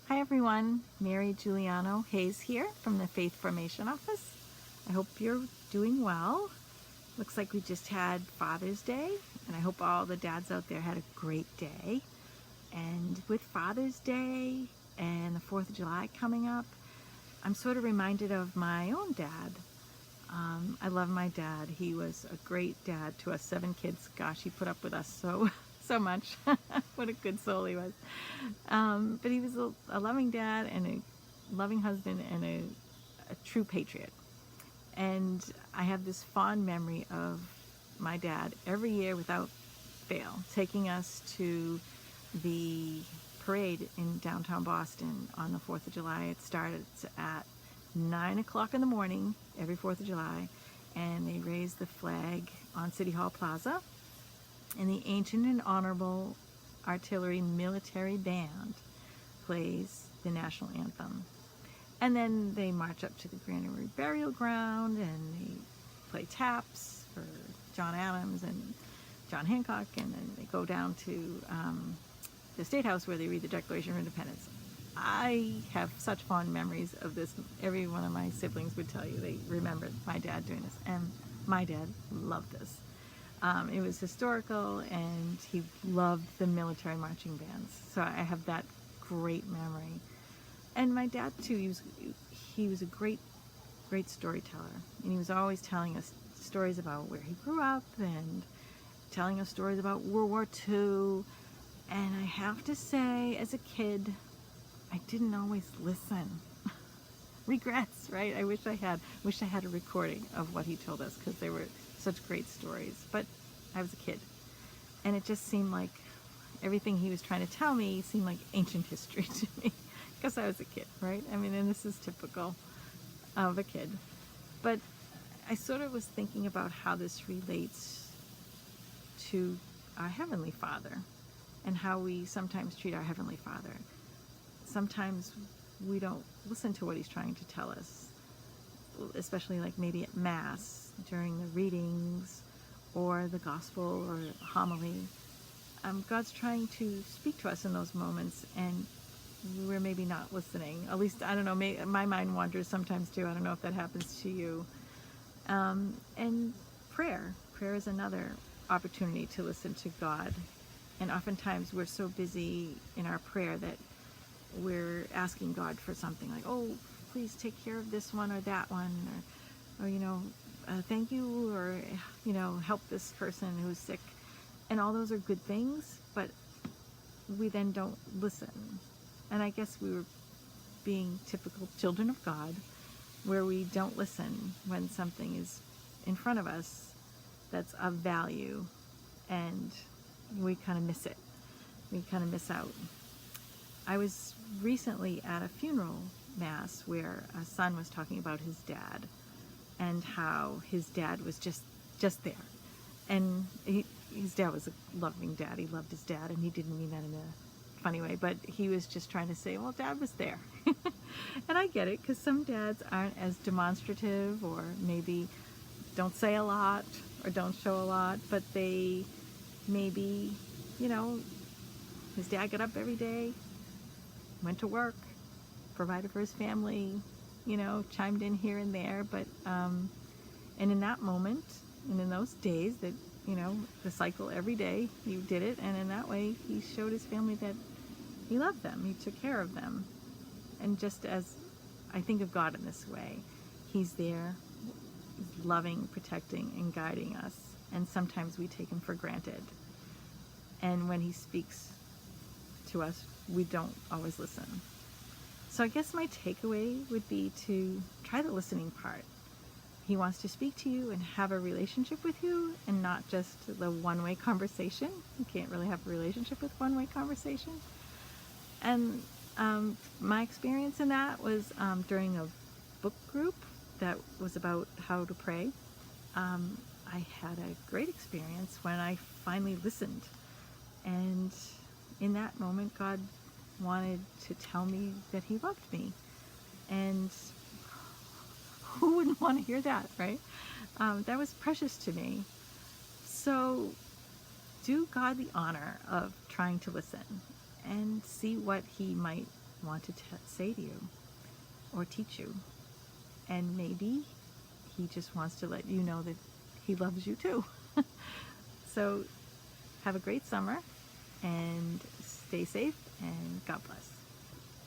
Hi everyone, Mary Giuliano Hayes here from the Faith Formation Office. I hope you're doing well. Looks like we just had Father's Day, and I hope all the dads out there had a great day. And with Father's Day and the 4th of July coming up, I'm sort of reminded of my own dad. I love my dad. He was a great dad to us 7 kids. Gosh, he put up with us so much. What a good soul he was. But he was a loving dad and a loving husband and a true patriot. And I have this fond memory of my dad every year without fail taking us to the parade in downtown Boston on the 4th of July. It started at 9 o'clock in the morning every 4th of July, and they raised the flag on City Hall Plaza, and the Ancient and Honorable Artillery Military Band plays the national anthem. And then they march up to the Grand Army Burial Ground and they play taps for John Adams and John Hancock, and then they go down to the State House where they read the Declaration of Independence. I have such fond memories of this. Every one of my siblings would tell you they remembered my dad doing this, and my dad loved this. It was historical, and he loved the military marching bands. So I have that great memory. And my dad too, he was a great storyteller, and he was always telling us stories about where he grew up and telling us stories about World War II. And I have to say, as a kid, I didn't always listen. Regrets, right? I wish I had a recording of what he told us, because they were such great stories. But I was a kid, and it just seemed like everything he was trying to tell me seemed like ancient history to me, because I was a kid, right? I mean, and this is typical of a kid. But I sort of was thinking about how this relates to our Heavenly Father and how we sometimes treat our Heavenly Father. Sometimes we don't listen to what he's trying to tell us, especially like maybe at Mass during the readings or the Gospel or homily. God's trying to speak to us in those moments, and we're maybe not listening. At least, I don't know, my mind wanders sometimes too. I don't know if that happens to you. And prayer is another opportunity to listen to God. And oftentimes we're so busy in our prayer that we're asking God for something like, oh, please take care of this one or that one, or thank you, or help this person who's sick. And all those are good things, but we then don't listen. And I guess we were being typical children of God, where we don't listen when something is in front of us that's of value, and we kind of miss it. We kind of miss out. I was recently at a funeral mass where a son was talking about his dad and how his dad was just there. And his dad was a loving dad. He loved his dad, and he didn't mean that in a funny way, but he was just trying to say, well, dad was there. And I get it, because some dads aren't as demonstrative, or maybe don't say a lot or don't show a lot, but they maybe, his dad got up every day, went to work, provided for his family, chimed in here and there, but and in that moment and in those days that, the cycle every day, he did it, and in that way he showed his family that he loved them, he took care of them. And just as I think of God in this way, he's there, he's loving, protecting, and guiding us, and sometimes we take him for granted. And when he speaks to us, we don't always listen. So I guess my takeaway would be to try the listening part. He wants to speak to you and have a relationship with you, and not just the one-way conversation. You can't really have a relationship with one-way conversation. And my experience in that was during a book group that was about how to pray. I had a great experience when I finally listened. And in that moment, God wanted to tell me that he loved me. And who wouldn't want to hear that, right? That was precious to me. So do God the honor of trying to listen and see what he might wanted to say to you or teach you. And maybe he just wants to let you know that he loves you too. So have a great summer and stay safe and God bless.